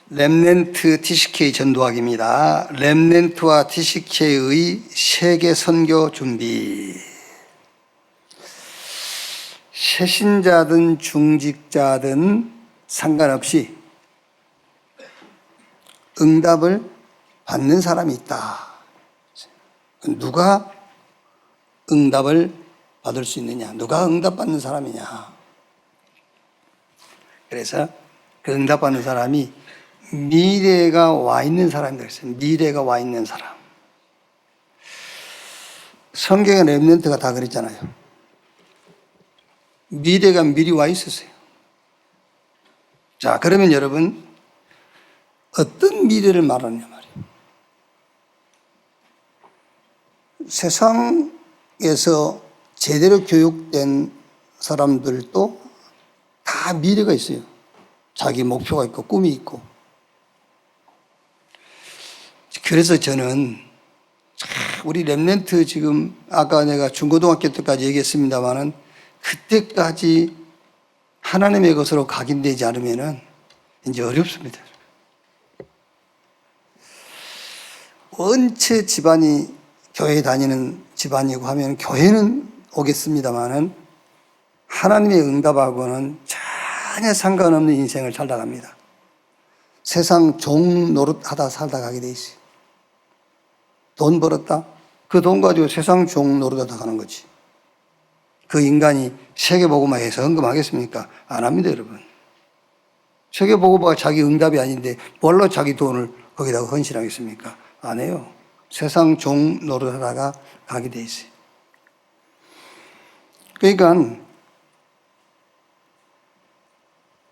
렘넌트 TCK 전도학입니다. 렘넌트와 TCK의 세계 선교 준비. 새신자든 중직자든 상관없이 응답을 받는 사람이 있다. 누가 응답을 받을 수 있느냐? 누가 응답받는 사람이냐? 그래서 그 응답받는 사람이 미래가 와 있는 사람이라고 했어요. 미래가 와 있는 사람. 성경의 렘넌트가 다 그랬잖아요. 미래가 미리 와 있었어요. 자, 그러면 여러분, 어떤 미래를 말하느냐 말이에요. 세상에서 제대로 교육된 사람들도 다 미래가 있어요. 자기 목표가 있고 꿈이 있고. 그래서 저는 우리 렘넌트 지금 아까 내가 중고등학교 때까지 얘기했습니다마는 그때까지 하나님의 것으로 각인되지 않으면은 이제 어렵습니다. 원체 집안이 교회 다니는 집안이고 하면 교회는 오겠습니다마는 하나님의 응답하고는 전혀 상관없는 인생을 살다갑니다. 세상 종 노릇하다 살다 가게 돼 있어요. 돈 벌었다? 그 돈 가지고 세상 종 노릇하다 가는 거지. 그 인간이 세계복음화해서 헌금하겠습니까? 안 합니다, 여러분. 세계복음화가 자기 응답이 아닌데 뭘로 자기 돈을 거기다가 헌신하겠습니까? 안 해요. 세상 종 노릇하다가 가게 돼 있어요. 그러니까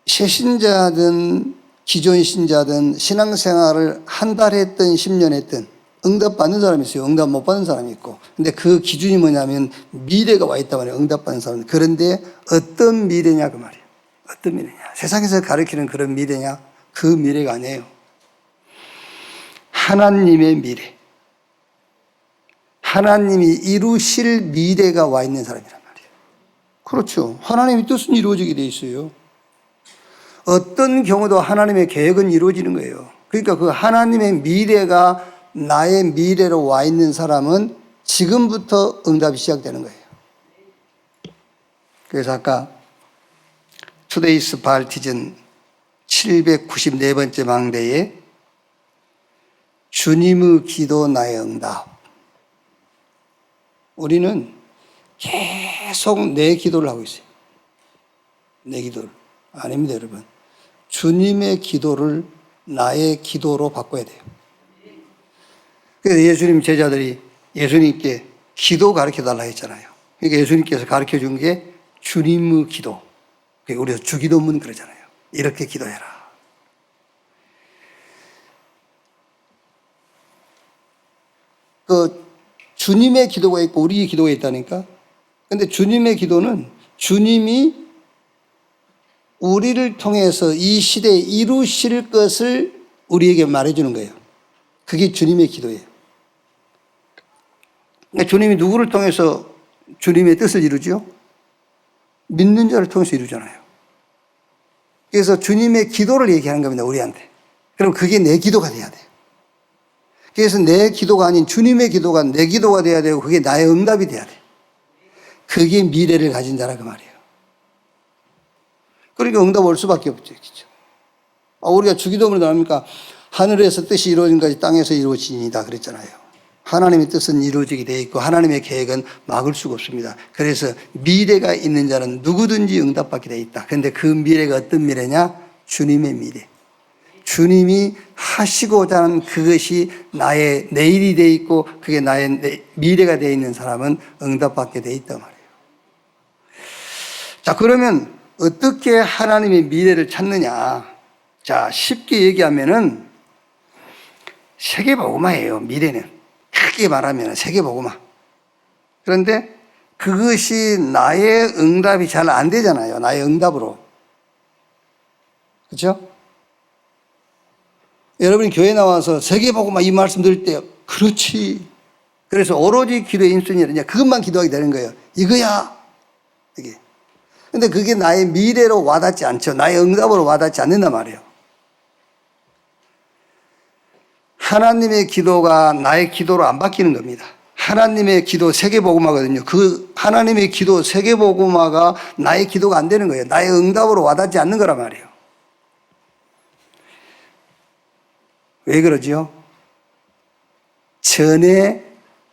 새신자든 기존 신자든 신앙생활을 한 달 했든 10년 했든 응답 받는 사람이 있어요. 응답 못 받는 사람이 있고. 근데 그 기준이 뭐냐면 미래가 와 있단 말이에요. 응답 받는 사람. 그런데 어떤 미래냐 그 말이에요. 어떤 미래냐. 세상에서 가르치는 그런 미래냐? 그 미래가 아니에요. 하나님의 미래. 하나님이 이루실 미래가 와 있는 사람이란 말이에요. 그렇죠. 하나님의 뜻은 이루어지게 돼 있어요. 어떤 경우도 하나님의 계획은 이루어지는 거예요. 그러니까 그 하나님의 미래가 나의 미래로 와 있는 사람은 지금부터 응답이 시작되는 거예요. 그래서 아까 투데이스 발티즌 794번째 망대에 주님의 기도 나의 응답. 우리는 계속 내 기도를 하고 있어요. 내 기도를. 아닙니다, 여러분. 주님의 기도를 나의 기도로 바꿔야 돼요. 그래서 예수님 제자들이 예수님께 기도 가르쳐 달라 했잖아요. 그러니까 예수님께서 가르쳐 준 게 주님의 기도. 우리가 주기도문 그러잖아요. 이렇게 기도해라. 그 주님의 기도가 있고 우리의 기도가 있다니까. 근데 주님의 기도는 주님이 우리를 통해서 이 시대에 이루실 것을 우리에게 말해주는 거예요. 그게 주님의 기도예요. 그러니까 주님이 누구를 통해서 주님의 뜻을 이루죠? 믿는 자를 통해서 이루잖아요. 그래서 주님의 기도를 얘기하는 겁니다, 우리한테. 그럼 그게 내 기도가 돼야 돼요. 그래서 내 기도가 아닌 주님의 기도가 내 기도가 돼야 되고 그게 나의 응답이 돼야 돼요. 그게 미래를 가진 자라 그 말이에요. 그러니까 응답 올 수밖에 없죠. 그렇죠? 우리가 주기도문을 나옵니까? 하늘에서 뜻이 이루어진 것이 땅에서 이루어지니다 그랬잖아요. 하나님의 뜻은 이루어지게 되어 있고 하나님의 계획은 막을 수가 없습니다. 그래서 미래가 있는 자는 누구든지 응답받게 되어 있다. 그런데 그 미래가 어떤 미래냐? 주님의 미래. 주님이 하시고자 하는 그것이 나의 내일이 되어 있고 그게 나의 미래가 되어 있는 사람은 응답받게 되어 있단 말이에요. 자, 그러면 어떻게 하나님의 미래를 찾느냐? 자, 쉽게 얘기하면은 세계복음화예요, 미래는. 크게 말하면 세계복음화. 그런데 그것이 나의 응답이 잘 안 되잖아요. 나의 응답으로. 그렇죠? 여러분이 교회 나와서 세계복음화 이 말씀 들을 때 그렇지. 그래서 오로지 기도의 인순이냐 그것만 기도하게 되는 거예요. 이거야. 이게. 근데 그게 나의 미래로 와닿지 않죠. 나의 응답으로 와닿지 않는단 말이에요. 하나님의 기도가 나의 기도로 안 바뀌는 겁니다. 하나님의 기도 세계복음화거든요. 그 하나님의 기도 세계복음화가 나의 기도가 안 되는 거예요. 나의 응답으로 와닿지 않는 거란 말이에요. 왜 그러지요? 전에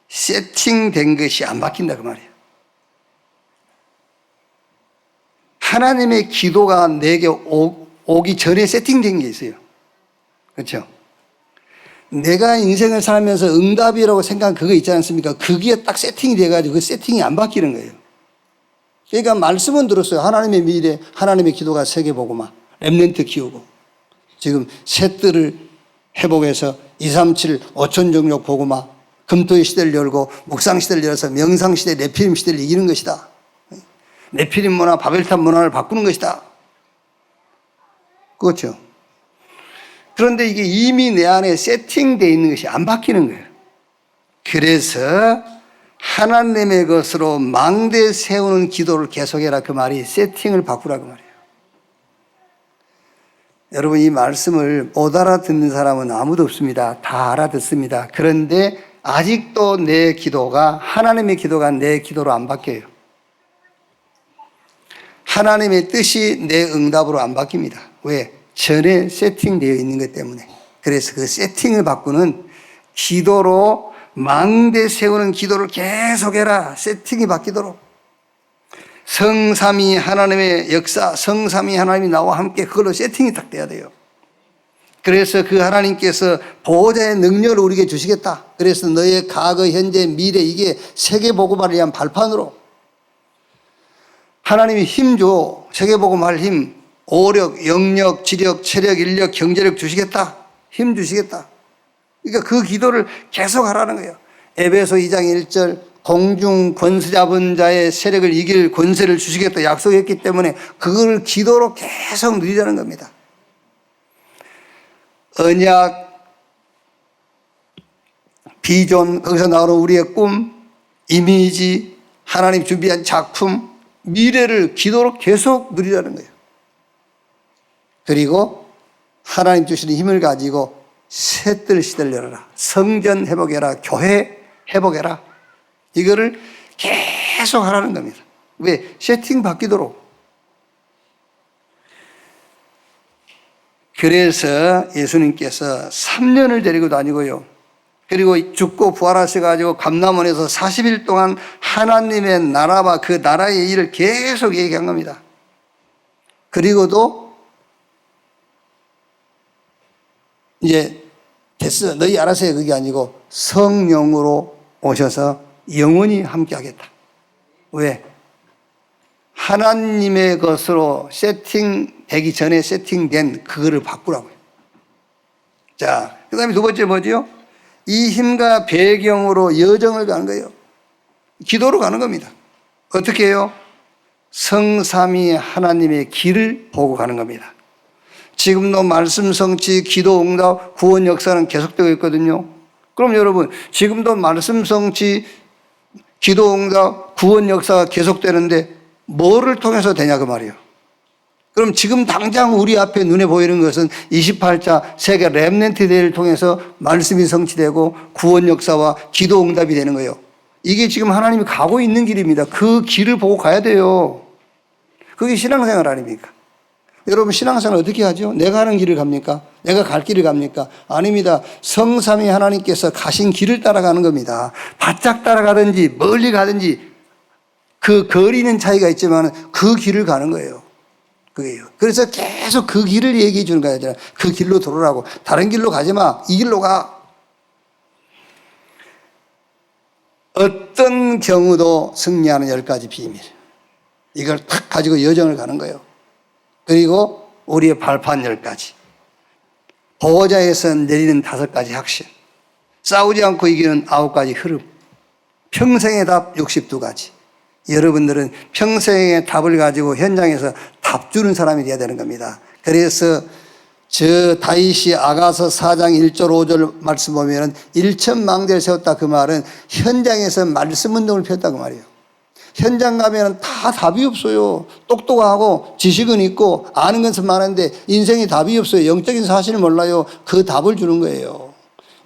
세팅된 것이 안 바뀐다 그 말이에요. 하나님의 기도가 내게 오기 전에 세팅된 게 있어요. 그렇죠? 내가 인생을 살면서 응답이라고 생각한 그거 있지 않습니까? 그게 딱 세팅이 돼가지고 그 세팅이 안 바뀌는 거예요. 그러니까 말씀은 들었어요. 하나님의 미래, 하나님의 기도가 세계복음화, 렘넌트 키우고 지금 셋들을 회복해서 237 5천종족 복음화, 금토의 시대를 열고 묵상 시대를 열어서 명상 시대, 네피림 시대를 이기는 것이다. 네피림 문화, 바벨탑 문화를 바꾸는 것이다. 그렇죠? 그런데 이게 이미 내 안에 세팅되어 있는 것이 안 바뀌는 거예요. 그래서 하나님의 것으로 망대 세우는 기도를 계속해라 그 말이 세팅을 바꾸라 그 말이에요. 여러분 이 말씀을 못 알아듣는 사람은 아무도 없습니다. 다 알아듣습니다. 그런데 아직도 내 기도가 하나님의 기도가 내 기도로 안 바뀌어요. 하나님의 뜻이 내 응답으로 안 바뀝니다. 왜? 전에 세팅되어 있는 것 때문에. 그래서 그 세팅을 바꾸는 기도로 망대 세우는 기도를 계속해라. 세팅이 바뀌도록. 성삼위 하나님의 역사, 성삼위 하나님이 나와 함께 그걸로 세팅이 딱 돼야 돼요. 그래서 그 하나님께서 보호자의 능력을 우리에게 주시겠다. 그래서 너의 과거, 현재, 미래 이게 세계복음화를 위한 발판으로 하나님이 힘 줘. 세계복음화할 힘, 오력, 영력, 지력, 체력, 인력, 경제력 주시겠다. 힘 주시겠다. 그러니까 그 기도를 계속 하라는 거예요. 에베소 2장 1절 공중 권세 잡은 자의 세력을 이길 권세를 주시겠다 약속했기 때문에 그걸 기도로 계속 누리자는 겁니다. 언약, 비전, 거기서 나오는 우리의 꿈, 이미지, 하나님 준비한 작품, 미래를 기도로 계속 누리자는 거예요. 그리고 하나님 주시는 힘을 가지고 셋들 시대를 열어라. 성전 회복해라. 교회 회복해라. 이거를 계속 하라는 겁니다. 왜? 세팅 바뀌도록. 그래서 예수님께서 3년을 데리고 다니고요. 그리고 죽고 부활하셔가지고 감람원에서 40일 동안 하나님의 나라와 그 나라의 일을 계속 얘기한 겁니다. 그리고도 이제 됐어. 너희 알아서 해. 그게 아니고 성령으로 오셔서 영원히 함께 하겠다. 왜? 하나님의 것으로 세팅되기 전에 세팅된 그거를 바꾸라고요. 자, 그 다음에 두 번째 뭐지요? 이 힘과 배경으로 여정을 가는 거예요. 기도로 가는 겁니다. 어떻게 해요? 성삼위 하나님의 길을 보고 가는 겁니다. 지금도 말씀 성취, 기도 응답, 구원 역사는 계속되고 있거든요. 그럼 여러분, 지금도 말씀 성취, 기도 응답, 구원 역사가 계속되는데 뭐를 통해서 되냐 그 말이에요. 그럼 지금 당장 우리 앞에 눈에 보이는 것은 28자 세계 렘넌트 대회를 통해서 말씀이 성취되고 구원 역사와 기도 응답이 되는 거예요. 이게 지금 하나님이 가고 있는 길입니다. 그 길을 보고 가야 돼요. 그게 신앙생활 아닙니까? 여러분 신앙생활 어떻게 하죠? 내가 하는 길을 갑니까? 내가 갈 길을 갑니까? 아닙니다. 성삼위 하나님께서 가신 길을 따라가는 겁니다. 바짝 따라가든지 멀리 가든지 그 거리는 차이가 있지만 그 길을 가는 거예요. 그게요. 그래서 계속 그 길을 얘기해 주는 거야. 그 길로 돌아라고. 다른 길로 가지 마. 이 길로 가. 어떤 경우도 승리하는 10가지 비밀. 이걸 탁 가지고 여정을 가는 거예요. 그리고 우리의 발판 10가지. 보호자에서 내리는 5가지 확신. 싸우지 않고 이기는 9가지 흐름. 평생의 답 62가지. 여러분들은 평생의 답을 가지고 현장에서 답 주는 사람이 되어야 되는 겁니다. 그래서 저 다윗이 아가서 4장 1절 5절 말씀 보면은 1천망대를 세웠다 그 말은 현장에서 말씀 운동을 폈다 그 말이에요. 현장 가면은 다 답이 없어요. 똑똑하고 지식은 있고 아는 것은 많은데 인생에 답이 없어요. 영적인 사실을 몰라요. 그 답을 주는 거예요.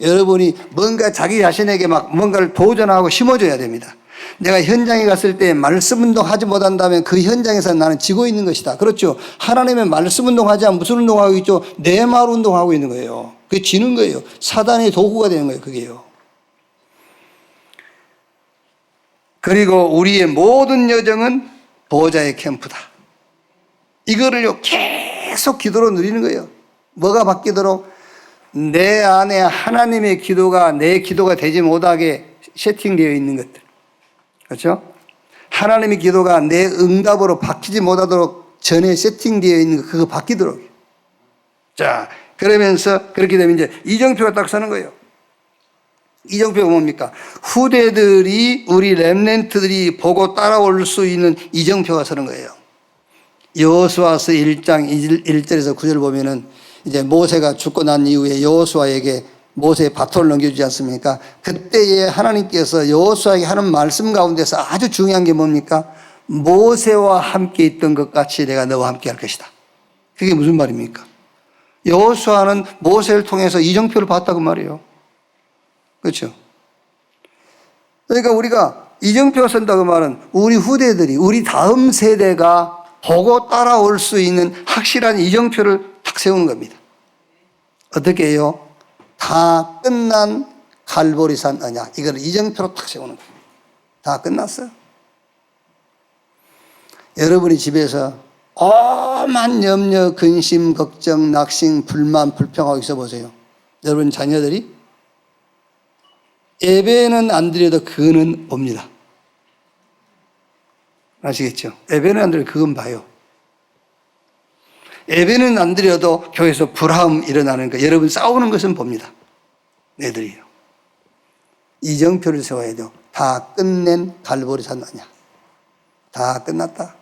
여러분이 뭔가 자기 자신에게 막 뭔가를 도전하고 심어줘야 됩니다. 내가 현장에 갔을 때 말씀 운동하지 못한다면 그 현장에서 나는 지고 있는 것이다. 그렇죠. 하나님의 말씀 운동하지 않으면 무슨 운동하고 있죠? 내 말 운동하고 있는 거예요. 그게 지는 거예요. 사단의 도구가 되는 거예요. 그게요. 그리고 우리의 모든 여정은 보호자의 캠프다. 이거를요 계속 기도로 누리는 거예요. 뭐가 바뀌도록? 내 안에 하나님의 기도가 내 기도가 되지 못하게 세팅되어 있는 것들. 그렇죠? 하나님의 기도가 내 응답으로 바뀌지 못하도록 전에 세팅되어 있는 거, 그거 바뀌도록. 자, 그러면서 그렇게 되면 이제 이정표가 딱 서는 거예요. 이정표가 뭡니까? 후대들이, 우리 렘넌트들이 보고 따라올 수 있는 이정표가 서는 거예요. 여호수아서 1장 1절에서 9절 보면은 이제 모세가 죽고 난 이후에 여호수아에게 모세의 바톤을 넘겨주지 않습니까? 그때에 하나님께서 여호수아에게 하는 말씀 가운데서 아주 중요한 게 뭡니까? 모세와 함께 있던 것 같이 내가 너와 함께 할 것이다. 그게 무슨 말입니까? 여호수아는 모세를 통해서 이정표를 봤다고 말이에요. 그렇죠? 그러니까 우리가 이정표가 선다고 말은 우리 후대들이, 우리 다음 세대가 보고 따라올 수 있는 확실한 이정표를 탁 세우는 겁니다. 어떻게 해요? 다 끝난 갈보리산 언약, 이걸 이정표로 탁 세우는 거예요. 다 끝났어요. 여러분이 집에서 오만 염려, 근심, 걱정, 낙심, 불만, 불평하고 있어 보세요. 여러분 자녀들이 예배는 안 드려도 그거는 옵니다. 아시겠죠? 예배는 안 드려도 그건 봐요. 예배는 안 드려도 교회에서 불화음 일어나는 거, 여러분 싸우는 것은 봅니다. 애들이요. 이정표를 세워야 돼요. 다 끝낸 갈보리산 언약. 다 끝났다.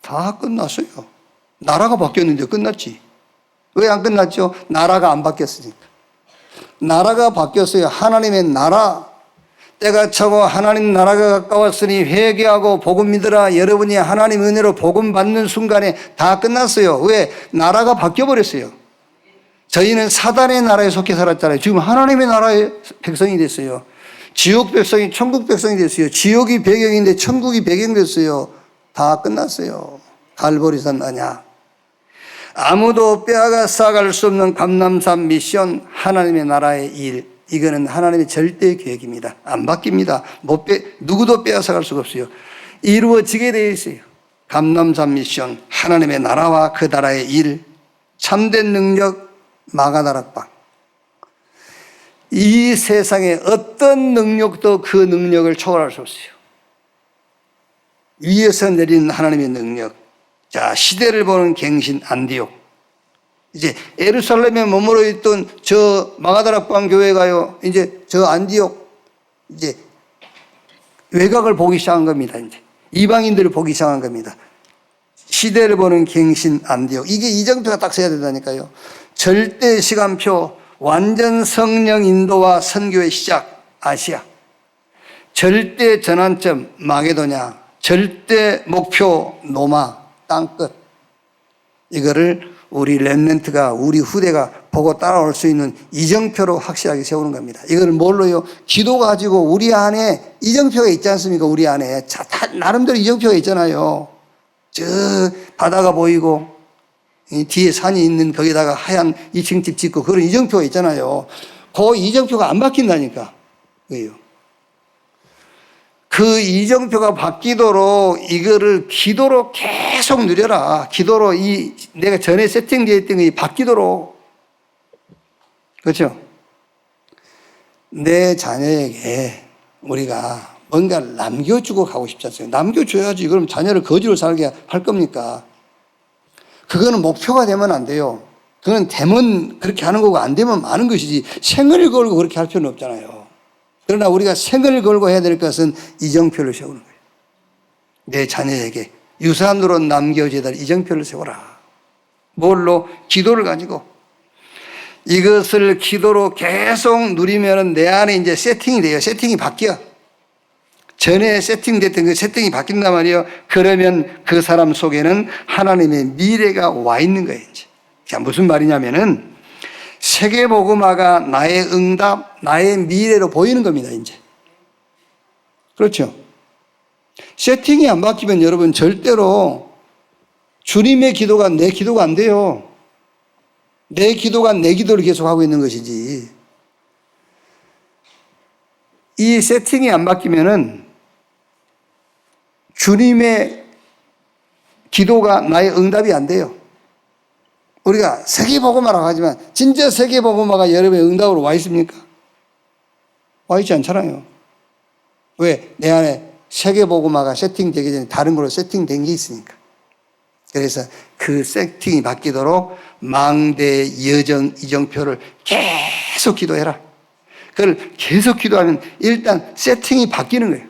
다 끝났어요. 나라가 바뀌었는데 끝났지. 왜 안 끝났죠? 나라가 안 바뀌었으니까. 나라가 바뀌었어요. 하나님의 나라. 때가 차고 하나님 나라가 가까웠으니 회개하고 복음 믿으라. 여러분이 하나님 은혜로 복음 받는 순간에 다 끝났어요. 왜? 나라가 바뀌어버렸어요. 저희는 사단의 나라에 속해 살았잖아요. 지금 하나님의 나라의 백성이 됐어요. 지옥 백성이 천국 백성이 됐어요. 지옥이 배경인데 천국이 배경 됐어요. 다 끝났어요. 갈보리산 언약. 아무도 빼앗아 싸갈 수 없는 감람산 미션, 하나님의 나라의 일. 이거는 하나님의 절대 계획입니다. 안 바뀝니다. 누구도 빼앗아갈 수가 없어요. 이루어지게 되어 있어요. 감람산 미션, 하나님의 나라와 그 나라의 일, 참된 능력, 마가다락방. 이 세상에 어떤 능력도 그 능력을 초월할 수 없어요. 위에서 내리는 하나님의 능력. 자, 시대를 보는 갱신 안디옥. 이제 예루살렘에 머물러 있던 저 마가다락방 교회가요, 이제 저 안디옥, 이제 외곽을 보기 시작한 겁니다. 이제 이방인들을 보기 시작한 겁니다. 시대를 보는 갱신 안디옥. 이게 이정표가 딱 써야 된다니까요. 절대 시간표, 완전 성령 인도와 선교의 시작, 아시아. 절대 전환점, 마게도냐. 절대 목표, 노마, 땅끝. 이거를 우리 렘넌트가, 우리 후대가 보고 따라올 수 있는 이정표로 확실하게 세우는 겁니다. 이거를 뭘로요? 기도 가지고 우리 안에 이정표가 있지 않습니까? 우리 안에. 자, 다 나름대로 이정표가 있잖아요. 저 바다가 보이고 뒤에 산이 있는 거기다가 하얀 2층 집 짓고 그런 이정표가 있잖아요. 그 이정표가 안 바뀐다니까. 그래요. 그 이정표가 바뀌도록 이거를 기도로 계속 누려라. 기도로 내가 전에 세팅되어 있던 게 바뀌도록. 그렇죠? 내 자녀에게 우리가 뭔가를 남겨주고 가고 싶지 않습니까? 남겨줘야지. 그럼 자녀를 거지로 살게 할 겁니까? 그거는 목표가 되면 안 돼요. 그건 되면 그렇게 하는 거고 안 되면 마는 것이지 생을 걸고 그렇게 할 필요는 없잖아요. 그러나 우리가 생을 걸고 해야 될 것은 이정표를 세우는 거예요. 내 자녀에게 유산으로 남겨져야 될 이정표를 세워라. 뭘로? 기도를 가지고. 이것을 기도로 계속 누리면 내 안에 이제 세팅이 돼요. 세팅이 바뀌어. 전에 세팅됐던 그 세팅이 바뀐단 말이에요. 그러면 그 사람 속에는 하나님의 미래가 와 있는 거예요. 이제. 무슨 말이냐면은 세계복음화가 나의 응답, 나의 미래로 보이는 겁니다, 이제. 그렇죠? 세팅이 안 바뀌면 여러분 절대로 주님의 기도가 내 기도가 안 돼요. 내 기도가 내 기도를 계속하고 있는 것이지. 이 세팅이 안 바뀌면은 주님의 기도가 나의 응답이 안 돼요. 우리가 세계복음화라고 하지만 진짜 세계복음화가 여러분의 응답으로 와 있습니까? 와 있지 않잖아요. 왜? 내 안에 세계복음화가 세팅되기 전에 다른 걸로 세팅된 게 있으니까. 그래서 그 세팅이 바뀌도록 망대 이정표를 계속 기도해라. 그걸 계속 기도하면 일단 세팅이 바뀌는 거예요.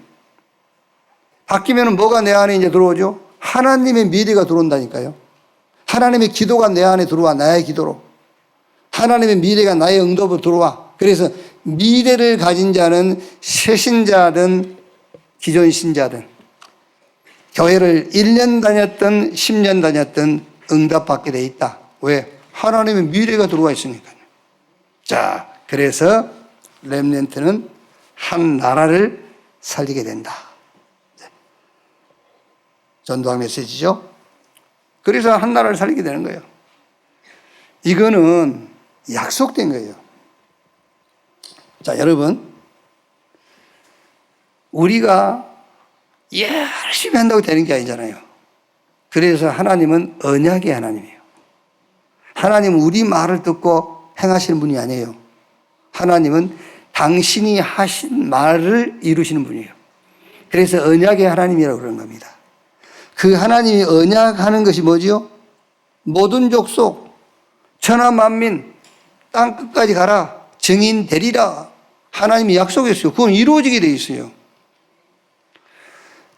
바뀌면 뭐가 내 안에 이제 들어오죠? 하나님의 미래가 들어온다니까요. 하나님의 기도가 내 안에 들어와, 나의 기도로. 하나님의 미래가 나의 응답으로 들어와. 그래서 미래를 가진 자는 새 신자든 기존 신자든 교회를 1년 다녔든 10년 다녔든 응답받게 돼 있다. 왜? 하나님의 미래가 들어와 있으니까요. 자, 그래서 렘넌트는 한 나라를 살리게 된다. 전도학 메시지죠. 그래서 한 나라를 살리게 되는 거예요. 이거는 약속된 거예요. 자, 여러분, 우리가 열심히 한다고 되는 게 아니잖아요. 그래서 하나님은 언약의 하나님이에요. 하나님은 우리 말을 듣고 행하시는 분이 아니에요. 하나님은 당신이 하신 말을 이루시는 분이에요. 그래서 언약의 하나님이라고 그러는 겁니다. 그 하나님이 언약하는 것이 뭐지요? 모든 족속, 천하 만민, 땅 끝까지 가라, 증인 되리라. 하나님이 약속했어요. 그건 이루어지게 돼 있어요.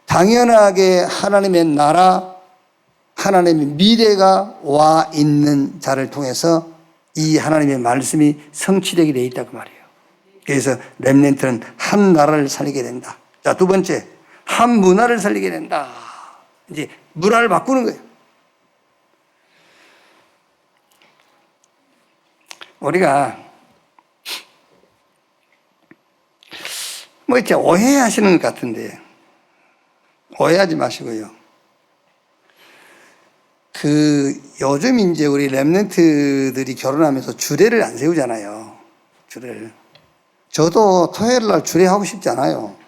당연하게 하나님의 나라, 하나님의 미래가 와 있는 자를 통해서 이 하나님의 말씀이 성취되게 돼 있다 그 말이에요. 그래서 렘넌트는 한 나라를 살리게 된다. 자, 두 번째, 한 문화를 살리게 된다. 이제 문화를 바꾸는 거예요. 우리가 뭐 이렇게 오해하시는 것 같은데 오해하지 마시고요. 요즘 이제 우리 렘넌트들이 결혼하면서 주례를 안 세우잖아요. 주례를. 저도 토요일 날 주례하고 싶지 않아요.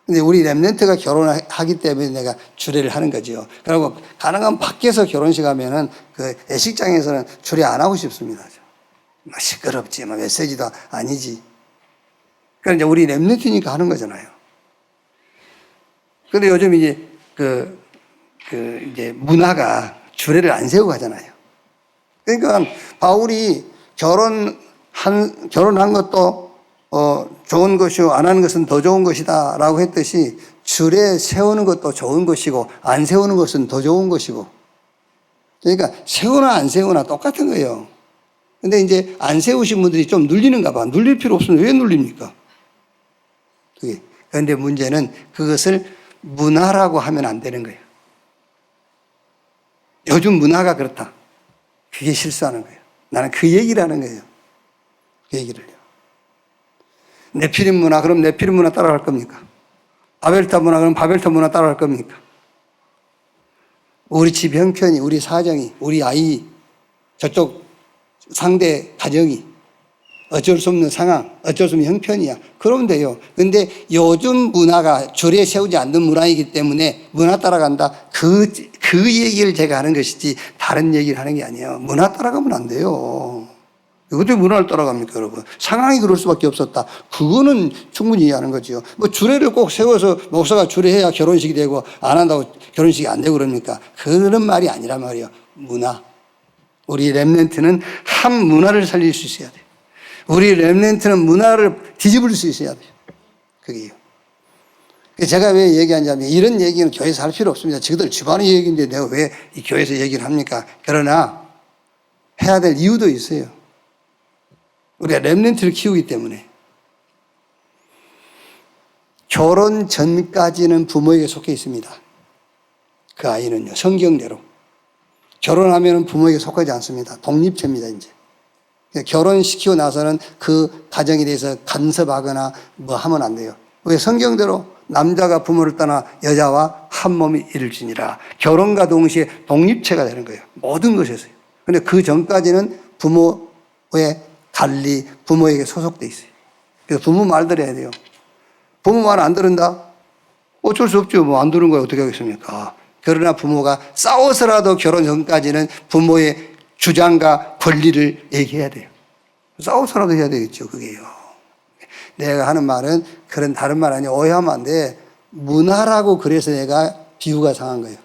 근데 우리 렘넌트가 결혼하기 때문에 내가 주례를 하는 거죠. 그리고 가능하면 밖에서 결혼식 하면은 그 예식장에서는 주례 안 하고 싶습니다. 막 시끄럽지, 막 메시지도 아니지. 그러니까 이제 우리 렘넌트니까 하는 거잖아요. 근데 요즘 이제 이제 문화가 주례를 안 세우고 하잖아요. 그러니까 바울이 결혼한 것도 좋은 것이고 안 하는 것은 더 좋은 것이다 라고 했듯이 주례 세우는 것도 좋은 것이고 안 세우는 것은 더 좋은 것이고, 그러니까 세우나 안 세우나 똑같은 거예요. 근데 이제 안 세우신 분들이 좀 눌리는가 봐. 눌릴 필요 없으면 왜 눌립니까? 그런데 문제는 그것을 문화라고 하면 안 되는 거예요. 요즘 문화가 그렇다. 그게 실수하는 거예요. 나는 그 얘기를 하는 거예요. 그 얘기를요. 네피림 문화, 그럼 네피림 문화 따라갈 겁니까? 바벨탑 문화, 그럼 바벨탑 문화 따라갈 겁니까? 우리 집 형편이, 우리 사정이, 우리 아이, 저쪽 상대 가정이 어쩔 수 없는 상황, 어쩔 수 없는 형편이야. 그러면 돼요. 근데 요즘 문화가 주례 세우지 않는 문화이기 때문에 문화 따라간다. 그 얘기를 제가 하는 것이지 다른 얘기를 하는 게 아니에요. 문화 따라가면 안 돼요. 어떻게 문화를 따라갑니까, 여러분? 상황이 그럴 수밖에 없었다. 그거는 충분히 이해하는 거죠. 뭐 주례를 꼭 세워서 목사가 주례해야 결혼식이 되고 안 한다고 결혼식이 안 되고 그럽니까? 그런 말이 아니란 말이에요. 문화. 우리 렘넌트는 한 문화를 살릴 수 있어야 돼요. 우리 렘넌트는 문화를 뒤집을 수 있어야 돼요. 그게요. 제가 왜 얘기하냐면 이런 얘기는 교회에서 할 필요 없습니다. 지그들 집안의 얘기인데 내가 왜 이 교회에서 얘기를 합니까? 그러나 해야 될 이유도 있어요. 우리가 렘넌트를 키우기 때문에. 결혼 전까지는 부모에게 속해 있습니다. 그 아이는요, 성경대로. 결혼하면 부모에게 속하지 않습니다. 독립체입니다, 이제. 결혼시키고 나서는 그 가정에 대해서 간섭하거나 뭐 하면 안 돼요. 왜? 성경대로 남자가 부모를 떠나 여자와 한 몸이 이루어지니라. 결혼과 동시에 독립체가 되는 거예요. 모든 것에서요. 근데 그 전까지는 부모의 관리, 부모에게 소속돼 있어요. 그래서 부모 말 들어야 돼요. 부모 말 안 들은다? 어쩔 수 없죠. 뭐 안 들은 거야 어떻게 하겠습니까? 그러나 부모가 싸워서라도 결혼 전까지는 부모의 주장과 권리를 얘기해야 돼요. 싸워서라도 해야 되겠죠, 그게요. 내가 하는 말은 그런 다른 말 아니에요. 오해하면 안 돼. 문화라고 그래서 내가 비유가 상한 거예요.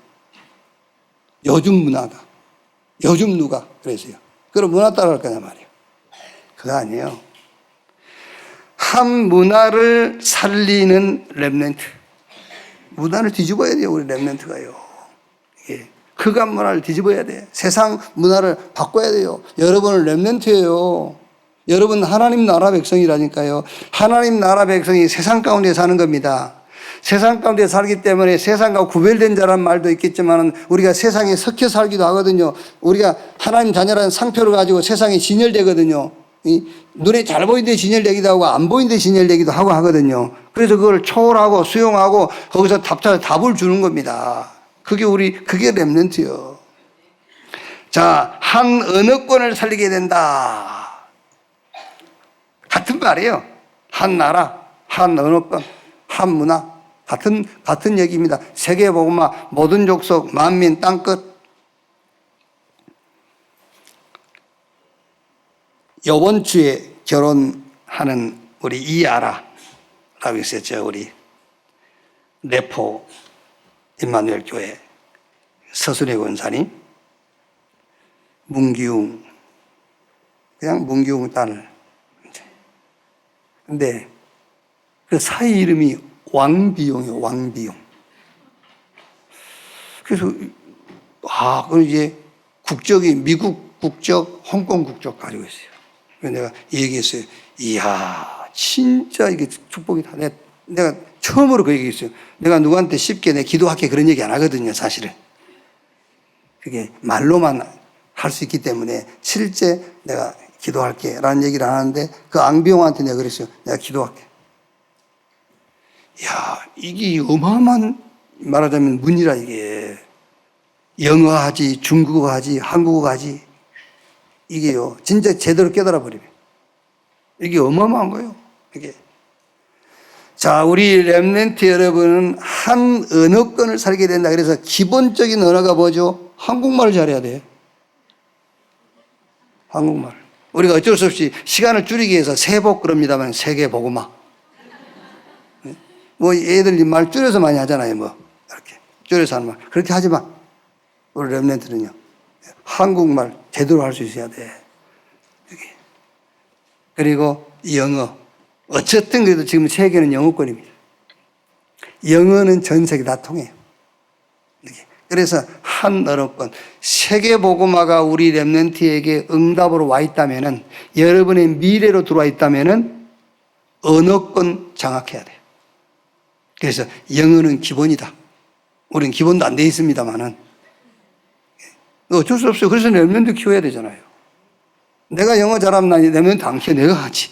요즘 문화가. 요즘 누가 그래서요. 그럼 문화 따라갈 거냐 말이에요. 그거 아니에요. 한 문화를 살리는 렘넌트. 문화를 뒤집어야 돼요, 우리 렘넌트가요. 예. 흑암 문화를 뒤집어야 돼. 세상 문화를 바꿔야 돼요. 여러분은 렘넌트예요. 여러분 하나님 나라 백성이라니까요. 하나님 나라 백성이 세상 가운데 사는 겁니다. 세상 가운데 살기 때문에 세상과 구별된 자란 말도 있겠지만 우리가 세상에 섞여 살기도 하거든요. 우리가 하나님 자녀라는 상표를 가지고 세상에 진열되거든요. 눈에 잘 보이는데 진열되기도 하고 안 보이는데 진열되기도 하고 하거든요. 그래서 그걸 초월하고 수용하고 거기서 답을 주는 겁니다. 그게 렘넌트요. 자, 한 언어권을 살리게 된다. 같은 말이에요. 한 나라, 한 언어권, 한 문화. 같은 얘기입니다. 세계복음화, 모든 족속, 만민, 땅끝. 이번 주에 결혼하는 우리 이아라라고 있었죠. 우리 내포 임마누엘 교회 서순회 권사님, 문기웅, 그냥 문기웅 딸. 근데 그 사이 이름이 왕비용이에요, 왕비용. 그래서, 그럼 이제 국적이 미국 국적, 홍콩 국적 가지고 있어요. 그래서 내가 얘기했어요. 이야, 진짜 이게 축복이다. 내가 처음으로 그 얘기했어요. 내가 누구한테 쉽게 내 기도할게 그런 얘기 안 하거든요, 사실은. 그게 말로만 할 수 있기 때문에 실제 내가 기도할게 라는 얘기를 안 하는데 그 앙비용한테 내가 그랬어요. 내가 기도할게. 이야, 이게 어마어마한 말하자면 문이라 이게. 영어 하지, 중국어 하지, 한국어 하지. 이게요, 진짜 제대로 깨달아 버리면. 이게 어마어마한 거예요, 이게. 자, 우리 렘넌트 여러분은 한 언어권을 살게 된다. 그래서 기본적인 언어가 뭐죠? 한국말을 잘해야 돼. 한국말. 우리가 어쩔 수 없이 시간을 줄이기 위해서 세복 그럽니다만 세계복음화. 뭐 애들 말 줄여서 많이 하잖아요. 뭐 이렇게 줄여서 하는 말. 그렇게 하지 마. 우리 렘넌트는요. 한국말 제대로 할 수 있어야 돼. 그리고 영어. 어쨌든 그래도 지금 세계는 영어권입니다. 영어는 전 세계 다 통해요. 그래서 한 언어권, 세계복음화가 우리 렘넌트에게 응답으로 와 있다면은, 여러분의 미래로 들어와 있다면은 언어권 장악해야 돼요. 그래서 영어는 기본이다. 우리는 기본도 안 돼 있습니다만은 어쩔 수 없어요. 그래서 렘넌트 키워야 되잖아요. 내가 영어 잘하면 나 렘넌트 안 키워. 내가 하지.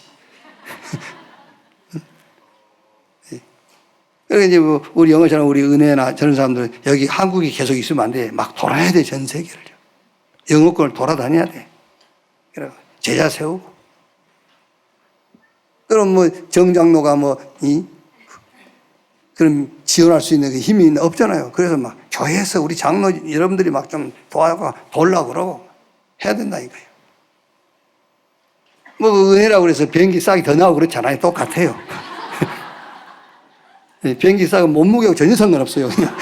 그러니까 이제 뭐 우리 영어 잘하는 우리 은혜나 저런 사람들은 여기 한국에 계속 있으면 안 돼. 막 돌아야 돼, 전 세계를. 영어권을 돌아다녀야 돼. 그래서 제자 세우고. 그럼 뭐 정장로가 그럼 지원할 수 있는 그 힘이 없잖아요. 그래서 막 교회에서 우리 장로 여러분들이 막 좀 도와가 돌라고 그러고 해야 된다니까요. 뭐 은혜라고 그래서 비행기 싸기 더 나오고 그렇잖아요. 똑같아요. 비행기 싸고 몸무게하고 전혀 상관없어요. 그냥.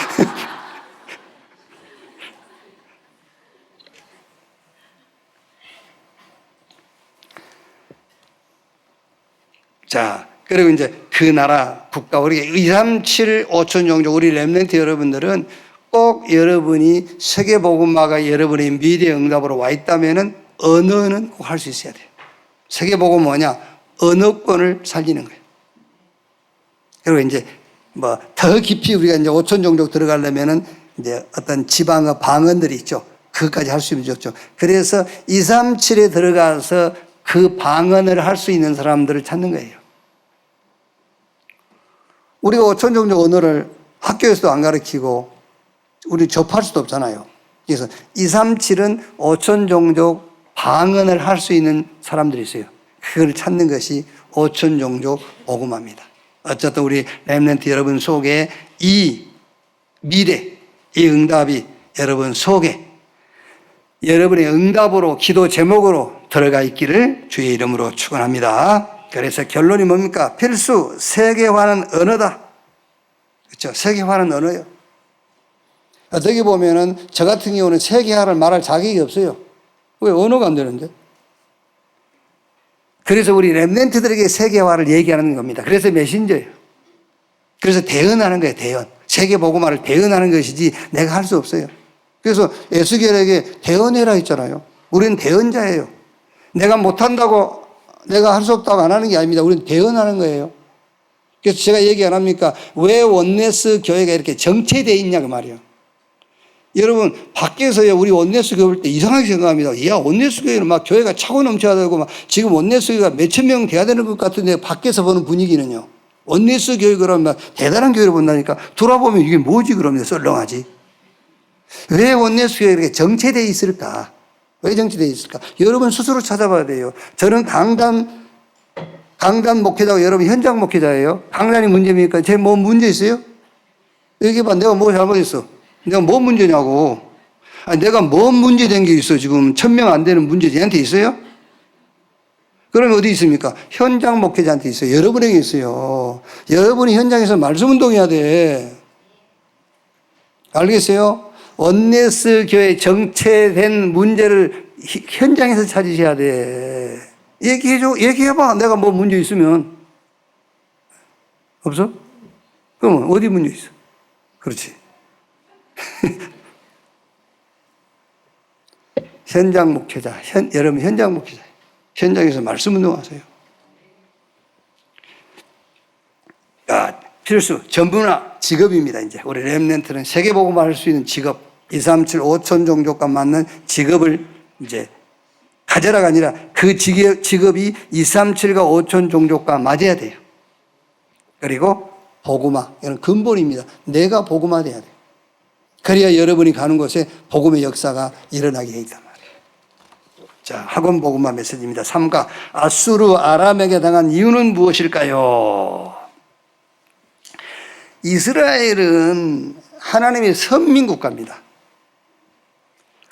자, 그리고 이제 그 나라 국가, 우리 2, 3, 7, 5천 종족, 우리 렘넌트 여러분들은 꼭 여러분이 세계복음화가 여러분의 미래 응답으로 와 있다면은 언어는 꼭 할 수 있어야 돼요. 세계복음 뭐냐? 언어권을 살리는 거예요. 그리고 이제 더 깊이 우리가 이제 5천 종족 들어가려면은 이제 어떤 지방의 방언들이 있죠. 그것까지 할 수 있는 좋죠. 그래서 2, 3, 7에 들어가서 그 방언을 할 수 있는 사람들을 찾는 거예요. 우리가 5천 종족 언어를 학교에서도 안 가르치고 우리 접할 수도 없잖아요. 그래서 237은 5천 종족 방언을 할 수 있는 사람들이 있어요. 그걸 찾는 것이 5천 종족 복음화입니다. 어쨌든 우리 렘넌트 여러분 속에 이 미래, 이 응답이 여러분 속에 여러분의 응답으로 기도 제목으로 들어가 있기를 주의 이름으로 축원합니다. 그래서 결론이 뭡니까? 필수 세계화는 언어다. 그렇죠? 세계화는 언어예요. 어떻게 보면은 저 같은 경우는 세계화를 말할 자격이 없어요. 왜? 언어가 안 되는데. 그래서 우리 렘넌트들에게 세계화를 얘기하는 겁니다. 그래서 메신저예요. 그래서 대언하는 거예요. 대언. 세계 복음화를 대언하는 것이지 내가 할 수 없어요. 그래서 에스겔에게 대언해라 했잖아요. 우리는 대언자예요. 내가 못한다고 내가 할 수 없다고 안 하는 게 아닙니다. 우리는 대언하는 거예요. 그래서 제가 얘기 안 합니까? 왜 원네스 교회가 이렇게 정체되어 있냐 그 말이에요. 여러분 밖에서요 우리 원네스 교회 볼 때 이상하게 생각합니다. 야 원네스 교회는 막 교회가 차고 넘쳐야 되고 막 지금 원네스 교회가 몇천 명 돼야 되는 것 같은데 밖에서 보는 분위기는요. 원네스 교회 그러면 막 대단한 교회를 본다니까 돌아보면 이게 뭐지 그러면 썰렁하지. 왜 원네스 교회가 이렇게 정체되어 있을까? 왜 정체되어 있을까? 여러분 스스로 찾아봐야 돼요. 저는 강단 목회자고 여러분 현장 목회자예요. 강단이 문제입니까? 제 뭐 문제 있어요? 얘기해봐. 내가 뭐 잘못했어? 내가 뭐 문제냐고. 아니, 내가 뭐 문제된 게 있어? 지금 1000명 안 되는 문제 얘한테 있어요? 그러면 어디 있습니까? 현장 목회자한테 있어요. 여러분에게 있어요. 여러분이 현장에서 말씀 운동해야 돼. 알겠어요? 원네스 교회 정체된 문제를 현장에서 찾으셔야 돼. 얘기해줘. 얘기해봐. 내가 뭐 문제 있으면. 없어? 그러면 어디 문제 있어? 그렇지. 현장 목회자. 여러분 현장 목회자. 현장에서 말씀 운동하세요. 필수 전부나 직업입니다. 이제 우리 렘넌트는 세계복음화 할 수 있는 직업 237 5천 종족과 맞는 직업을 이제 가져라가 아니라 그 직업이 237과 5천 종족과 맞아야 돼요. 그리고 복음화 이건 근본입니다. 내가 복음화 돼야 돼요. 그래야 여러분이 가는 곳에 복음의 역사가 일어나게 돼 있단 말이에요. 자, 학원 복음화 메시지입니다. 3가 아수르 아람에게 당한 이유는 무엇일까요? 이스라엘은 하나님의 선민국가입니다.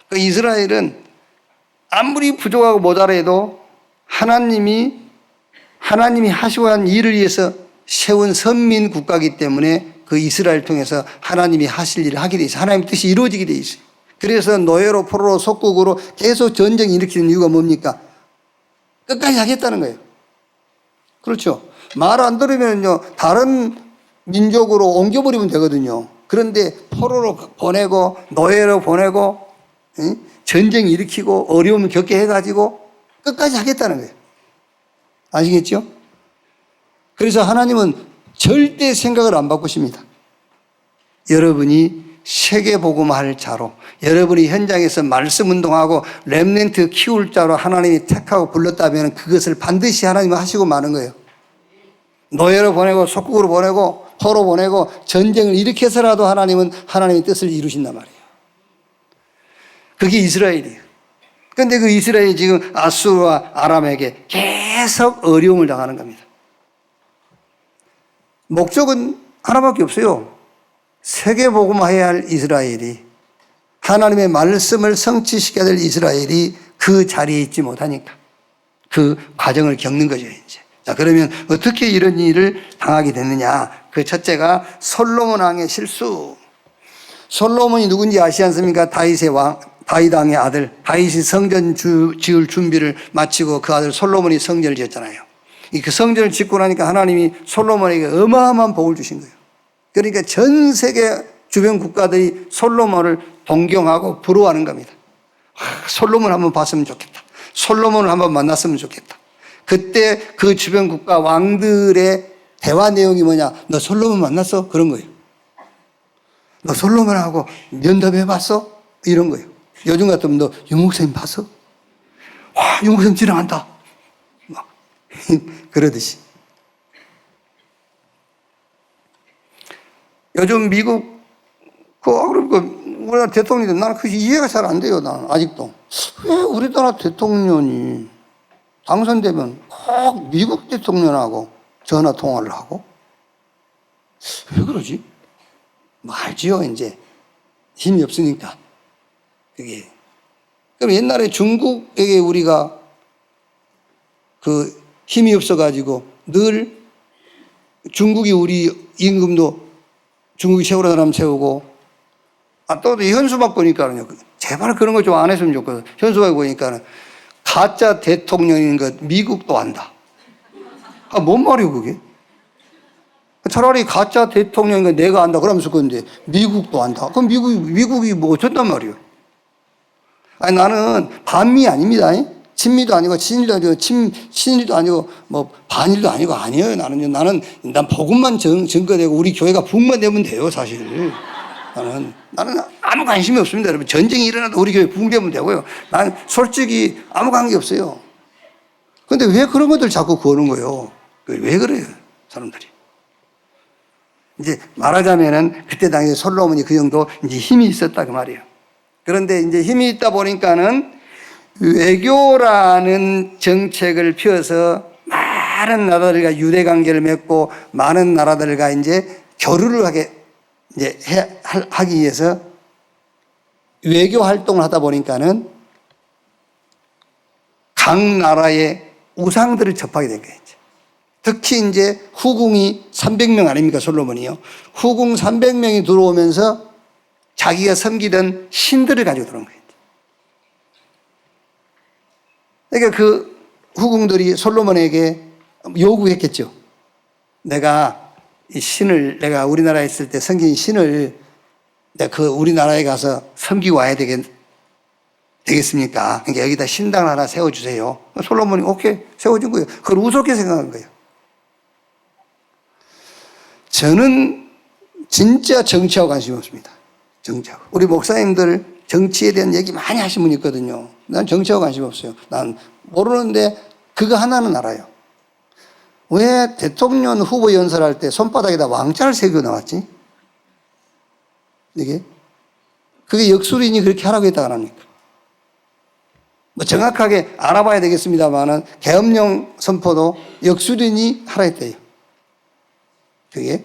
그 이스라엘은 아무리 부족하고 모자라도 하나님이 하시고 한 일을 위해서 세운 선민국가이기 때문에 그 이스라엘 통해서 하나님이 하실 일을 하게 돼 있어요. 하나님의 뜻이 이루어지게 돼 있어요. 그래서 노예로 포로로 속국으로 계속 전쟁 일으키는 이유가 뭡니까? 끝까지 하겠다는 거예요. 그렇죠. 말 안 들으면요 다른 민족으로 옮겨버리면 되거든요. 그런데 포로로 보내고 노예로 보내고 전쟁 일으키고 어려움을 겪게 해가지고 끝까지 하겠다는 거예요. 아시겠죠? 그래서 하나님은 절대 생각을 안 바꾸십니다. 여러분이 세계복음화할 자로, 여러분이 현장에서 말씀 운동하고 렘넌트 키울 자로 하나님이 택하고 불렀다면 그것을 반드시 하나님은 하시고 마는 거예요. 노예로 보내고 속국으로 보내고 포로 보내고 전쟁을 일으켜서라도 하나님은 하나님의 뜻을 이루신단 말이에요. 그게 이스라엘이에요. 그런데 그 이스라엘이 지금 아수르와 아람에게 계속 어려움을 당하는 겁니다. 목적은 하나밖에 없어요. 세계복음화해야 할 이스라엘이, 하나님의 말씀을 성취시켜야 될 이스라엘이 그 자리에 있지 못하니까 그 과정을 겪는 거죠, 이제. 자, 그러면 어떻게 이런 일을 당하게 됐느냐? 그 첫째가 솔로몬 왕의 실수. 솔로몬이 누군지 아시지 않습니까? 다윗 왕의 아들. 다윗이 성전 지을 준비를 마치고 그 아들 솔로몬이 성전을 지었잖아요. 그 성전을 짓고 나니까 하나님이 솔로몬에게 어마어마한 복을 주신 거예요. 그러니까 전 세계 주변 국가들이 솔로몬을 동경하고 부러워하는 겁니다. 솔로몬 한번 봤으면 좋겠다. 솔로몬을 한번 만났으면 좋겠다. 그때 그 주변 국가 왕들의 대화 내용이 뭐냐? 너 솔로몬 만났어? 그런 거예요. 너 솔로몬하고 면담해봤어? 이런 거예요. 요즘 같으면 너 유목사님 봤어? 와, 유목사님 지나간다. 그러듯이. 요즘 미국, 그러니까 우리나라 대통령이 나는 그게 이해가 잘 안 돼요, 나는 아직도. 왜 우리나라 대통령이 당선되면 꼭 미국 대통령하고 전화 통화를 하고? 왜 그러지? 뭐 알지요, 이제. 힘이 없으니까. 그게. 그럼 옛날에 중국에게 우리가 그 힘이 없어가지고 늘 중국이 우리 임금도 중국이 세우라는 사람 세우고, 또 현수막 보니까는요, 제발 그런 거 좀 안 했으면 좋거든. 현수막 보니까는 가짜 대통령인 것 미국도 안다. 뭔 말이에요, 그게? 차라리 가짜 대통령인 것 내가 안다 그러면서 그런데 미국도 안다. 그럼 미국이 뭐 어쩐단 말이에요? 아니, 나는 반미 아닙니다. 친미도 아니고 친일도 아니고 친일도 아니고 뭐 반일도 아니고 아니에요. 나는 복음만 증거되고 우리 교회가 부흥만 되면 돼요, 사실. 나는 아무 관심이 없습니다, 여러분. 전쟁이 일어나도 우리 교회 부흥되면 되고요. 난 솔직히 아무 관계 없어요. 근데 왜 그런 것들 자꾸 거는 거예요? 왜 그래요, 사람들이? 이제 말하자면은 그때 당시에 솔로몬이 그 정도 이제 힘이 있었다 그 말이에요. 그런데 이제 힘이 있다 보니까는 외교라는 정책을 펴서 많은 나라들과 유대 관계를 맺고 많은 나라들과 이제 교류를 하기 위해서 외교 활동을 하다 보니까는 각 나라의 우상들을 접하게 된 거예요. 특히 이제 후궁이 300명 아닙니까, 솔로몬이요. 후궁 300명이 들어오면서 자기가 섬기던 신들을 가지고 들어온 거예요. 그러니까 그 후궁들이 솔로몬에게 요구했겠죠. 내가 이 신을, 내가 우리나라에 있을 때 섬긴 신을 내가 그 우리나라에 가서 섬기고 와야 되겠습니까? 그러니까 여기다 신당을 하나 세워주세요. 솔로몬이 오케이, 세워준 거예요. 그걸 우습게 생각한 거예요. 저는 진짜 정치하고 관심이 없습니다. 정치하고. 우리 목사님들 정치에 대한 얘기 많이 하신 분 있거든요. 난 정치하고 관심 없어요. 난 모르는데 그거 하나는 알아요. 왜 대통령 후보 연설할 때 손바닥에다 왕자를 새겨 나왔지? 이게? 그게 역술인이 그렇게 하라고 했다가 안 합니까? 뭐 정확하게 알아봐야 되겠습니다만은 계엄령 선포도 역술인이 하라 했대요. 그게?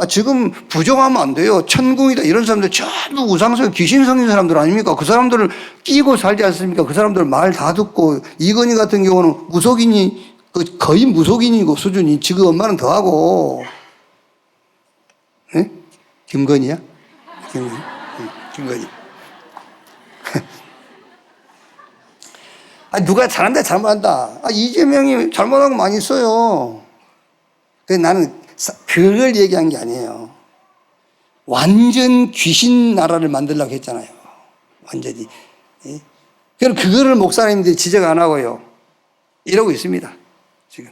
지금 부정하면 안 돼요. 천궁이다 이런 사람들 전부 우상성 귀신 성인 사람들 아닙니까? 그 사람들을 끼고 살지 않습니까? 그 사람들 말 다 듣고, 이건희 같은 경우는 무속인이 거의 무속인이고 수준이, 지금 엄마는 더하고. 네? 김건희야? 김건희. 누가 잘한다 잘못한다. 이재명이 잘못한 거 많이 있어요. 그래서 나는 그걸 얘기한 게 아니에요. 완전 귀신 나라를 만들려고 했잖아요. 완전히. 예? 그럼 그거를 목사님들이 지적 안 하고요. 이러고 있습니다. 지금.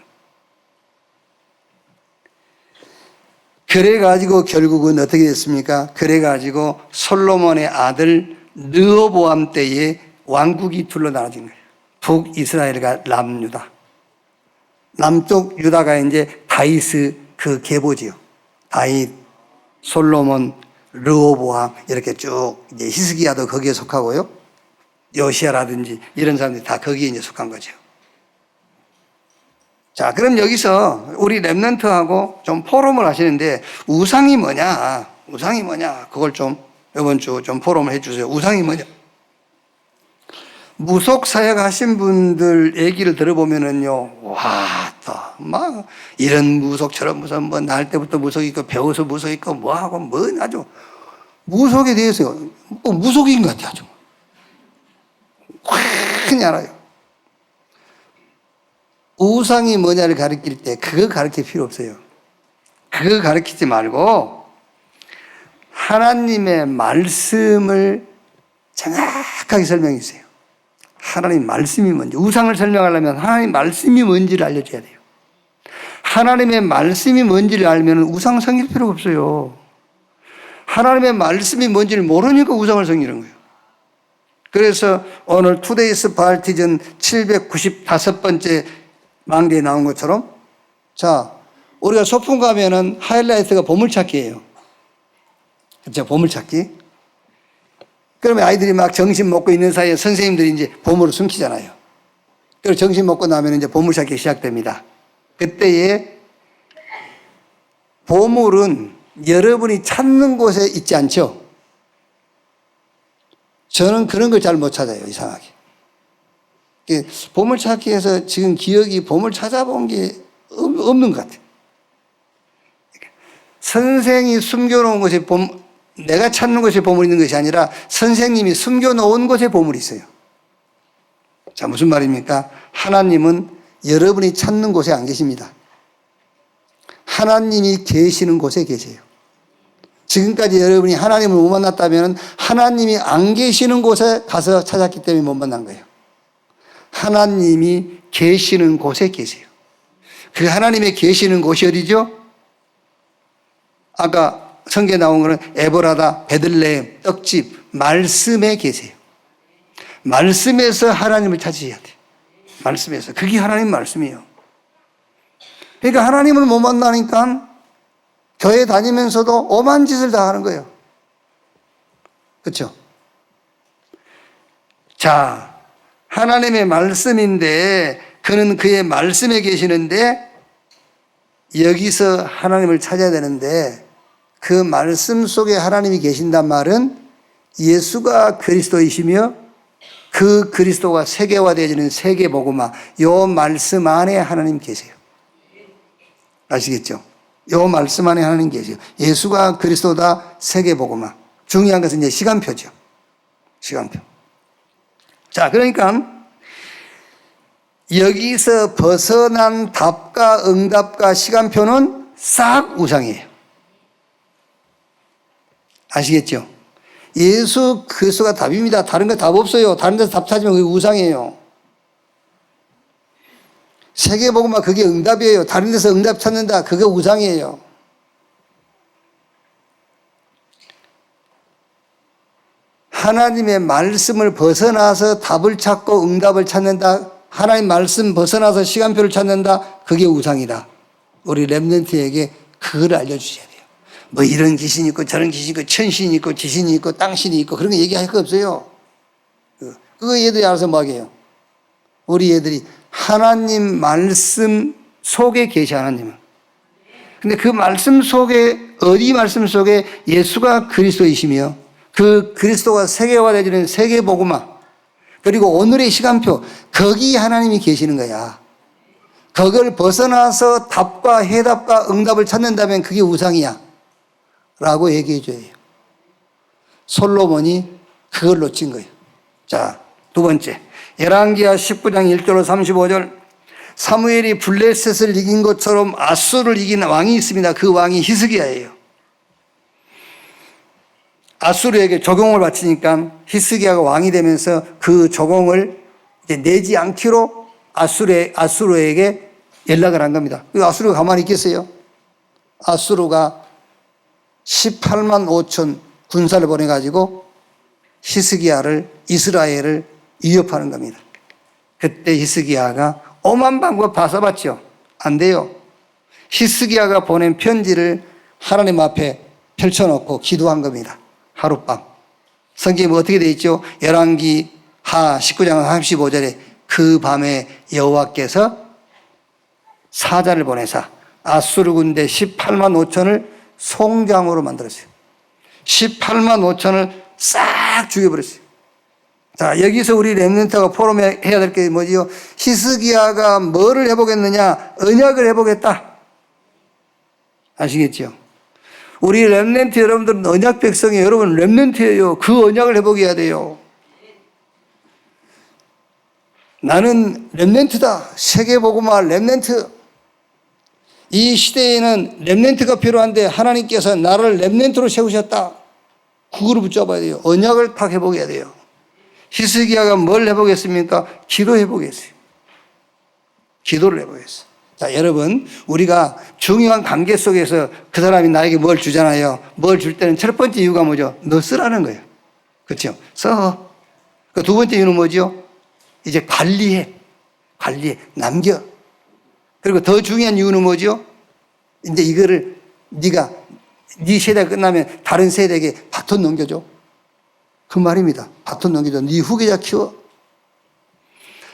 그래가지고 결국은 어떻게 됐습니까? 그래가지고 솔로몬의 아들 르호보암 때에 왕국이 둘러나눠진 거예요. 북이스라엘과 남유다. 남쪽 유다가 이제 다윗의 그 계보지요. 다윗, 솔로몬, 르호보암 이렇게 쭉, 이제 히스기야도 거기에 속하고요. 요시야라든지 이런 사람들이 다 거기에 이제 속한 거죠. 자, 그럼 여기서 우리 랩런트하고 좀 포럼을 하시는데, 우상이 뭐냐? 우상이 뭐냐? 그걸 좀 이번 주 좀 포럼을 해주세요. 우상이 뭐냐? 무속 사역 하신 분들 얘기를 들어보면은요, 와, 막, 이런 무속, 저런 무속, 뭐, 날 때부터 무속 있고, 배워서 무속 있고, 뭐하고, 뭐, 아주, 무속에 대해서, 무속인 것 같아요, 아주. 확 알아요. 우상이 뭐냐를 가르칠 때, 그거 가르칠 필요 없어요. 그거 가르치지 말고, 하나님의 말씀을 정확하게 설명해 주세요. 하나님 말씀이 뭔지, 우상을 설명하려면 하나님 말씀이 뭔지를 알려줘야 돼요. 하나님의 말씀이 뭔지를 알면 우상 섬길 필요가 없어요. 하나님의 말씀이 뭔지를 모르니까 우상을 섬기는 거예요. 그래서 오늘 투데이스 바알티전 795번째 망대에 나온 것처럼. 자, 우리가 소풍 가면은 하이라이트가 보물찾기예요. 그렇죠? 보물찾기. 그러면 아이들이 막 점심 먹고 있는 사이에 선생님들이 이제 보물을 숨기잖아요. 그리고 점심 먹고 나면 이제 보물찾기 시작됩니다. 그때에 보물은 여러분이 찾는 곳에 있지 않죠? 저는 그런 걸 잘 못 찾아요, 이상하게. 보물찾기에서 지금 기억이 보물 찾아본 게 없는 것 같아요. 선생이 숨겨놓은 곳에 내가 찾는 곳에 보물이 있는 것이 아니라 선생님이 숨겨놓은 곳에 보물이 있어요. 자, 무슨 말입니까? 하나님은 여러분이 찾는 곳에 안 계십니다. 하나님이 계시는 곳에 계세요. 지금까지 여러분이 하나님을 못 만났다면 하나님이 안 계시는 곳에 가서 찾았기 때문에 못 만난 거예요. 하나님이 계시는 곳에 계세요. 그 하나님의 계시는 곳이 어디죠? 아까 성경에 나온 거는 에보라다, 베들레헴, 떡집, 말씀에 계세요. 말씀에서 하나님을 찾으셔야 돼요. 말씀에서. 그게 하나님 말씀이에요. 그러니까 하나님을 못 만나니까 교회 다니면서도 오만 짓을 다 하는 거예요. 그렇죠? 자, 하나님의 말씀인데 그는 그의 말씀에 계시는데 여기서 하나님을 찾아야 되는데 그 말씀 속에 하나님이 계신단 말은 예수가 그리스도이시며 그 그리스도가 세계화되어지는 세계복음화, 요 말씀 안에 하나님 계세요. 아시겠죠? 요 말씀 안에 하나님 계세요. 예수가 그리스도다, 세계복음화. 중요한 것은 이제 시간표죠. 시간표. 자, 그러니까 여기서 벗어난 답과 응답과 시간표는 싹 우상이에요. 아시겠죠? 예수 그리스도가 답입니다. 다른 거 답 없어요. 다른 데서 답 찾으면 그게 우상이에요. 세계복음화 그게 응답이에요. 다른 데서 응답 찾는다. 그게 우상이에요. 하나님의 말씀을 벗어나서 답을 찾고 응답을 찾는다. 하나님 말씀 벗어나서 시간표를 찾는다. 그게 우상이다. 우리 렘넌트에게 그걸 알려주셔야 돼요. 뭐 이런 귀신이 있고 저런 귀신이 있고 천신이 있고 지신이 있고 땅신이 있고 그런 거 얘기할 거 없어요. 그거 얘들이 알아서 뭐 하게요. 우리 애들이 하나님 말씀 속에 계시 하나님은. 근데 그 말씀 속에 어디 말씀 속에 예수가 그리스도이시며 그 그리스도가 세계화되어지는 세계복음화 그리고 오늘의 시간표 거기 하나님이 계시는 거야. 그걸 벗어나서 답과 해답과 응답을 찾는다면 그게 우상이야 라고 얘기해 줘야 해요. 솔로몬이 그걸 놓친 거예요. 자, 두 번째 열왕기하 19장 1절로 35절 사무엘이 블레셋을 이긴 것처럼 아수를 이긴 왕이 있습니다. 그 왕이 히스기야예요. 아수르에게 조공을 바치니까 히스기야가 왕이 되면서 그 조공을 이제 내지 않기로 아수르에게 연락을 한 겁니다. 아수르가 가만히 있겠어요? 아수르가 18만 5천 군사를 보내가지고 히스기야를 이스라엘을 위협하는 겁니다. 그때 히스기야가 오만 방법 다 써봤죠. 안 돼요. 히스기야가 보낸 편지를 하나님 앞에 펼쳐놓고 기도한 겁니다. 하룻밤. 성경에 뭐 어떻게 되어 있죠? 열왕기하 19장 35절에 그 밤에 여호와께서 사자를 보내사 아수르 군대 18만 5천을 송장으로 만들었어요. 18만 5천을 싹 죽여버렸어요. 자, 여기서 우리 렘넌트가 포럼에 해야 될 게 뭐지요? 히스기야가 뭐를 해보겠느냐? 언약을 해보겠다. 아시겠죠? 우리 렘넌트 여러분들은 언약 백성이에요. 여러분 렘넌트예요. 그 언약을 해보게 해야 돼요. 나는 렘넌트다. 세계복음화 렘넌트. 이 시대에는 렘넌트가 필요한데 하나님께서 나를 렘넌트로 세우셨다. 그거를 붙잡아야 돼요. 언약을 딱 해보게 해야 돼요. 히스기야가 뭘 해보겠습니까? 기도해보겠어요. 기도를 해보겠어요. 자, 여러분, 우리가 중요한 관계 속에서 그 사람이 나에게 뭘 주잖아요. 뭘 줄 때는 첫 번째 이유가 뭐죠? 너 쓰라는 거예요. 그렇죠? 써. 그 두 번째 이유는 뭐죠? 이제 관리해. 남겨. 그리고 더 중요한 이유는 뭐죠? 이제 이거를 네 세대가 끝나면 다른 세대에게 바톤 넘겨줘. 그 말입니다. 바톤 넘겨줘. 네 후계자 키워.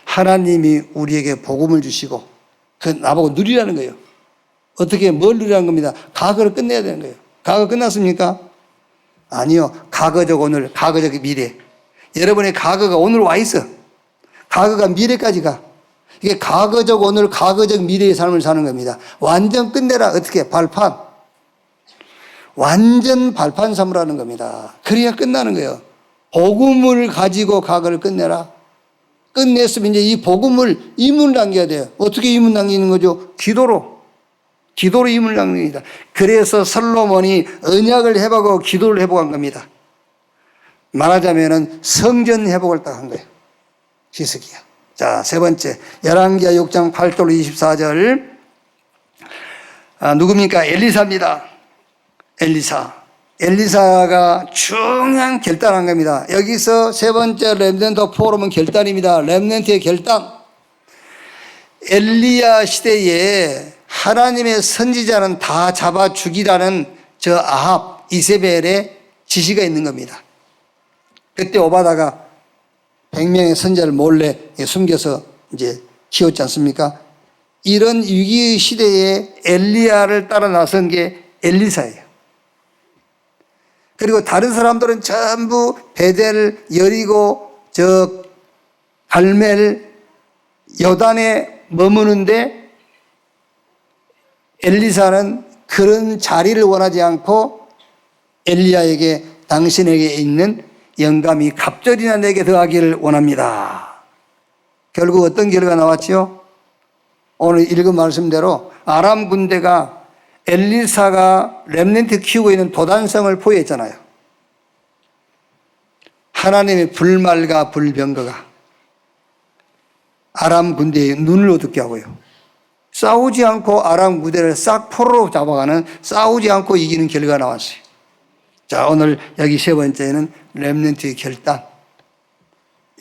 하나님이 우리에게 복음을 주시고 그 나보고 누리라는 거예요. 어떻게 뭘 누리라는 겁니다. 과거를 끝내야 되는 거예요. 과거 끝났습니까? 아니요. 과거적 오늘, 과거적 미래. 여러분의 과거가 오늘 와 있어. 과거가 미래까지 가. 이게 과거적 오늘, 과거적 미래의 삶을 사는 겁니다. 완전 끝내라. 어떻게? 발판. 완전 발판 삼으라는 겁니다. 그래야 끝나는 거예요. 복음을 가지고 과거를 끝내라. 끝냈으면 이제 이 복음을 이문을 남겨야 돼요. 어떻게 이문 남기는 거죠? 기도로 이문을 남깁니다. 그래서 솔로몬이 언약을 회복하고 기도를 회복한 겁니다. 말하자면은 성전 회복을 딱 한 거예요. 히스기야. 자, 세 번째. 열왕기하 6장 8절 24절. 누굽니까? 엘리사입니다. 엘리사가 중요한 결단한 겁니다. 여기서 세 번째 렘넌트 포럼은 결단입니다. 렘넌트의 결단. 엘리야 시대에 하나님의 선지자는 다 잡아 죽이라는 저 아합, 이세벨의 지시가 있는 겁니다. 그때 오바다가 100명의 선지자를 몰래 숨겨서 이제 키웠지 않습니까? 이런 위기 시대에 엘리야를 따라 나선 게 엘리사예요. 그리고 다른 사람들은 전부 베델, 여리고, 갈멜, 요단에 머무는데 엘리사는 그런 자리를 원하지 않고 엘리야에게 당신에게 있는 영감이 갑절이나 내게 더하기를 원합니다. 결국 어떤 결과가 나왔죠? 오늘 읽은 말씀대로 아람 군대가 엘리사가 렘넌트 키우고 있는 도단성을 포위했잖아요. 하나님의 불말과 불병거가 아람 군대의 눈을 어둡게 하고요. 싸우지 않고 아람 군대를 싹 포로로 잡아가는, 싸우지 않고 이기는 결과가 나왔어요. 자, 오늘 여기 세 번째는 렘넌트의 결단.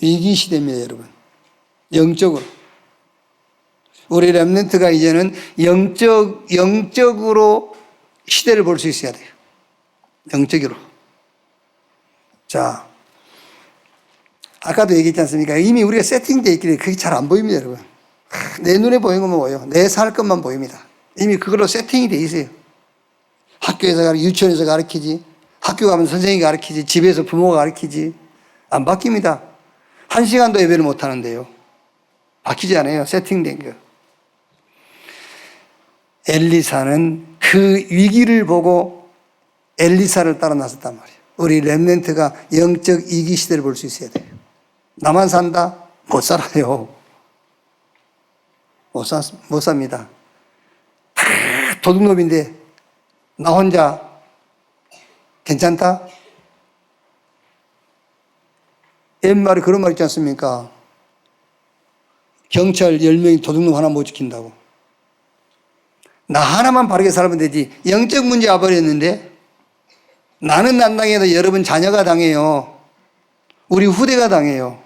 위기 시대입니다, 여러분. 영적으로. 우리 렘넌트가 이제는 영적으로 시대를 볼 수 있어야 돼요. 영적으로. 자, 아까도 얘기했지 않습니까? 이미 우리가 세팅되어 있기 때문에 그게 잘 안 보입니다, 여러분. 내 눈에 보이는 것만 보여요. 내 살 것만 보입니다. 이미 그걸로 세팅이 되어 있어요. 학교에서 유치원에서 가르치지, 학교 가면 선생님이 가르치지, 집에서 부모가 가르치지. 안 바뀝니다. 1시간도 예배를 못 하는데요. 바뀌지 않아요. 세팅된 거. 엘리사는 그 위기를 보고 엘리사를 따라 나섰단 말이에요. 우리 렘넌트가 영적 위기 시대를 볼 수 있어야 돼요. 나만 산다? 못 살아요. 못 삽니다. 다 도둑놈인데 나 혼자 괜찮다? 옛말에 그런 말 있지 않습니까? 경찰 10명이 도둑놈 하나 못 지킨다고. 나 하나만 바르게 살면 되지. 영적 문제 와버렸는데 나는 안 당해도 여러분 자녀가 당해요. 우리 후대가 당해요.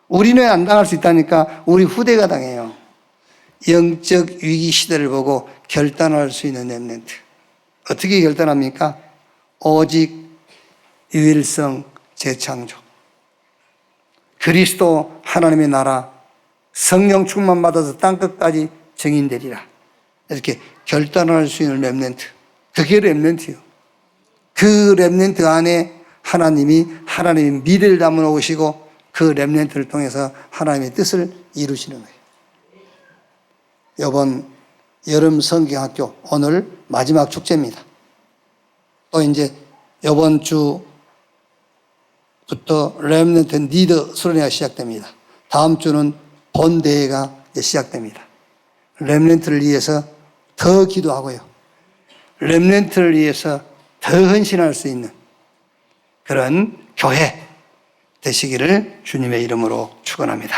우리는 안 당할 수 있다니까 우리 후대가 당해요. 영적 위기 시대를 보고 결단할 수 있는 렘넌트. 어떻게 결단합니까? 오직 유일성 재창조. 그리스도 하나님의 나라 성령 충만 받아서 땅끝까지 증인되리라. 이렇게 결단할 수 있는 렘넌트. 그게 렘넌트예요. 그 렘넌트 안에 하나님의 미래를 담아 오시고 그 렘넌트를 통해서 하나님의 뜻을 이루시는 거예요. 이번 여름 성경학교 오늘 마지막 축제입니다. 또 이제 이번 주부터 렘넌트 리더 수련회가 시작됩니다. 다음 주는 본 대회가 시작됩니다. 렘넌트를 위해서 더 기도하고요. 렘넌트를 위해서 더 헌신할 수 있는 그런 교회 되시기를 주님의 이름으로 축원합니다.